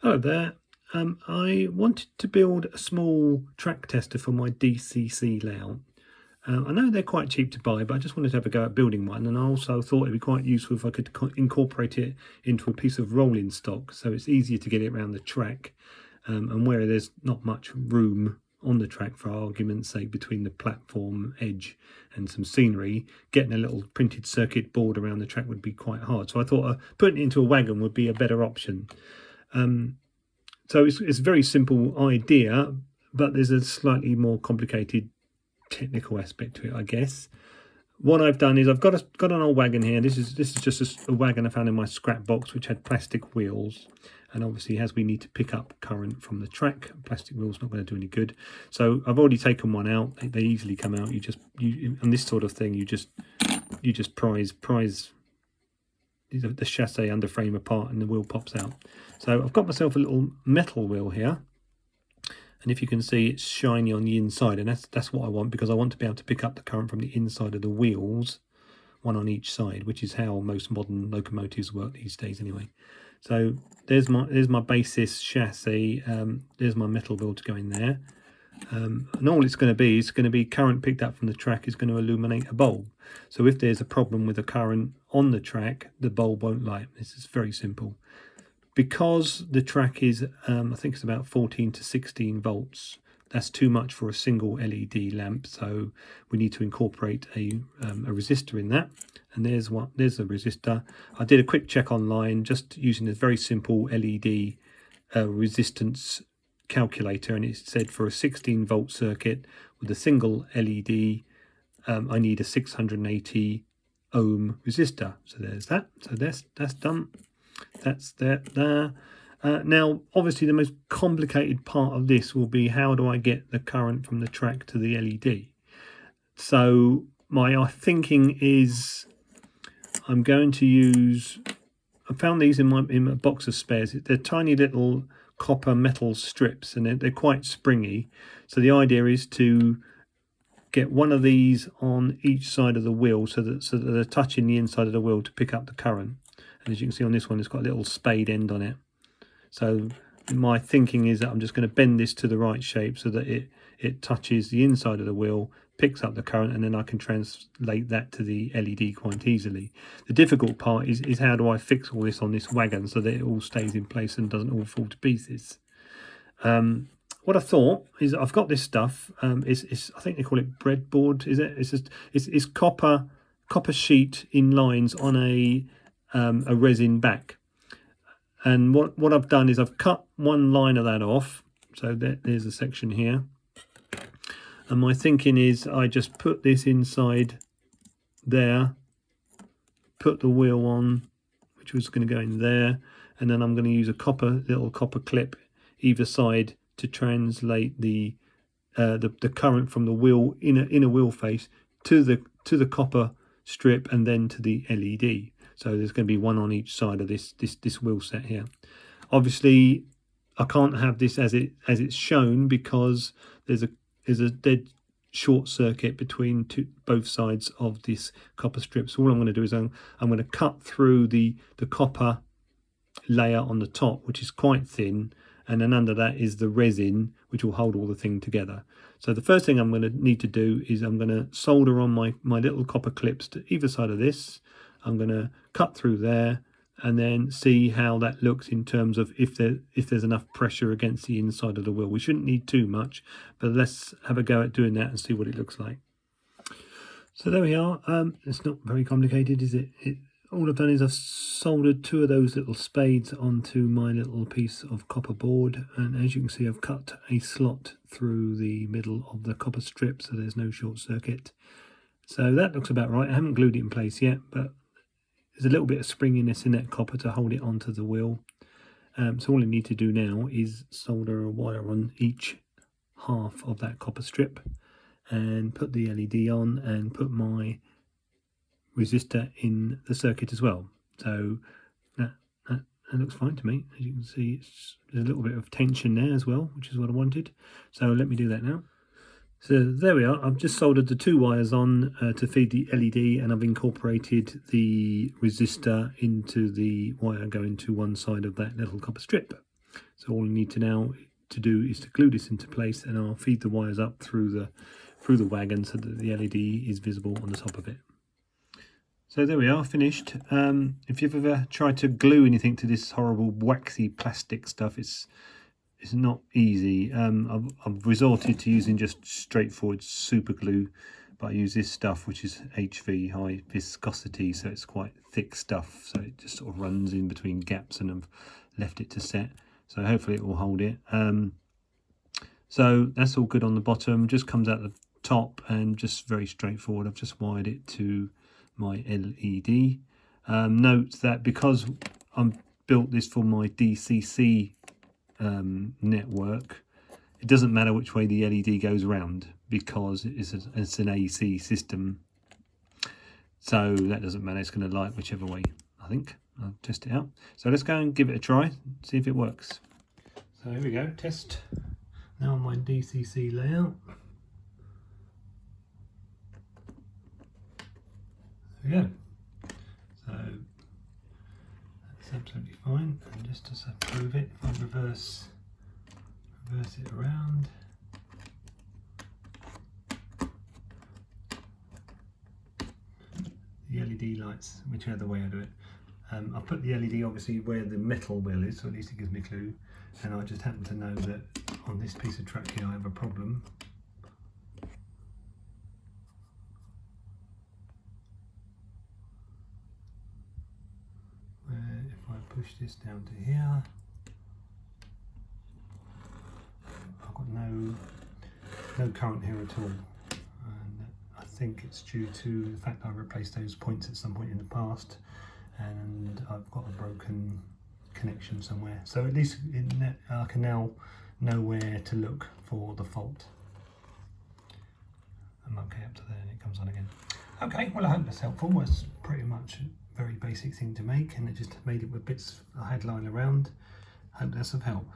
Hello there. I wanted to build a small track tester for my DCC layout. I know they're quite cheap to buy, but I just wanted to have a go at building one, and I also thought it'd be quite useful if I could incorporate it into a piece of rolling stock, so it's easier to get it around the track, and where there's not much room on the track, for argument's sake, between the platform edge and some scenery, getting a little printed circuit board around the track would be quite hard. So I thought putting it into a wagon would be a better option. So it's a very simple idea, but there's a slightly more complicated technical aspect to it, I guess. What I've done is I've got an old wagon here. This is just a wagon I found in my scrap box, which had plastic wheels, and obviously as we need to pick up current from the track, plastic wheels not going to do any good. So I've already taken one out. They easily come out. And this sort of thing, you just prise the chassis under frame apart and the wheel pops out. So I've got myself a little metal wheel here, and if you can see, it's shiny on the inside, and that's what I want, because I want to be able to pick up the current from the inside of the wheels, one on each side, which is how most modern locomotives work these days anyway. So there's my basis chassis. There's my metal wheel to go in there. And all it's going to be current picked up from the track is going to illuminate a bulb. So if there's a problem with the current on the track, the bulb won't light. This is very simple. Because the track is, I think it's about 14 to 16 volts, that's too much for a single LED lamp. So we need to incorporate a resistor in that. And there's a resistor. I did a quick check online, just using a very simple LED resistance calculator, and it said for a 16 volt circuit with a single LED, I need a 680 ohm resistor. So there's that. So that's done. That's there. Now, obviously, the most complicated part of this will be, how do I get the current from the track to the LED? So my thinking is, I'm going to use, I found these in my box of spares. They're tiny little copper metal strips, and they're quite springy. So the idea is to get one of these on each side of the wheel, so that they're touching the inside of the wheel to pick up the current. And as you can see on this one, it's got a little spade end on it. So my thinking is that I'm just going to bend this to the right shape so that it touches the inside of the wheel, picks up the current, and then I can translate that to the LED quite easily. The difficult part is how do I fix all this on this wagon so that it all stays in place and doesn't all fall to pieces. What I thought is, I've got this stuff. It's I think they call it breadboard. Is it? It's copper sheet in lines on a resin back. And what I've done is I've cut one line of that off. So there's a section here. And my thinking is, I just put this inside there, put the wheel on, which was going to go in there, and then I'm going to use a little copper clip either side to translate the current from the wheel inner wheel face to the copper strip and then to the LED. So there's going to be one on each side of this wheel set here. Obviously, I can't have this as it's shown, because there's a dead short circuit between both sides of this copper strip. So all I'm going to do is I'm going to cut through the copper layer on the top, which is quite thin, and then under that is the resin, which will hold all the thing together. So the first thing I'm going to need to do is I'm going to solder on my little copper clips to either side of this. I'm going to cut through there and then see how that looks in terms of if there's enough pressure against the inside of the wheel. We shouldn't need too much, but let's have a go at doing that and see what it looks like. So there we are. It's not very complicated, is it? All I've done is I've soldered two of those little spades onto my little piece of copper board, and as you can see, I've cut a slot through the middle of the copper strip so there's no short circuit. So that looks about right. I haven't glued it in place yet, but there's a little bit of springiness in that copper to hold it onto the wheel. So all I need to do now is solder a wire on each half of that copper strip and put the LED on and put my resistor in the circuit as well. So that looks fine to me. As you can see, there's a little bit of tension there as well, which is what I wanted. So let me do that now. So there we are. I've just soldered the two wires on to feed the LED, and I've incorporated the resistor into the wire going to one side of that little copper strip. So all I need to now to do is to glue this into place, and I'll feed the wires up through the wagon so that the LED is visible on the top of it. So there we are, finished. If you've ever tried to glue anything to this horrible waxy plastic stuff, it's not easy. I've resorted to using just straightforward super glue, but I use this stuff which is HV, high viscosity, so it's quite thick stuff, so it just sort of runs in between gaps, and I've left it to set, so hopefully it will hold it. So that's all good on the bottom, just comes out the top and just very straightforward. I've just wired it to my LED. Note that because I'm built this for my DCC network, it doesn't matter which way the LED goes around because it's an AC system, so that doesn't matter. It's going to light whichever way. I think I'll test it out. So let's go and give it a try, see if it works. So here we go, test. Now on my DCC layout. There we go. So that's absolutely fine. And just to prove it, if I reverse it around, the LED lights whichever way I do it. I put the LED obviously where the metal wheel is, so at least it gives me a clue, and I just happen to know that on this piece of track here I have a problem. Where if I push this down to here, I've got no current here at all, and I think it's due to the fact I replaced those points at some point in the past, and I've got a broken connection somewhere. So at least I can now know where to look for the fault. I'm okay up to there, and it comes on again. Okay, well I hope that's helpful. It's pretty much a very basic thing to make, and it just made it with bits I had lying around. Hope that's of help.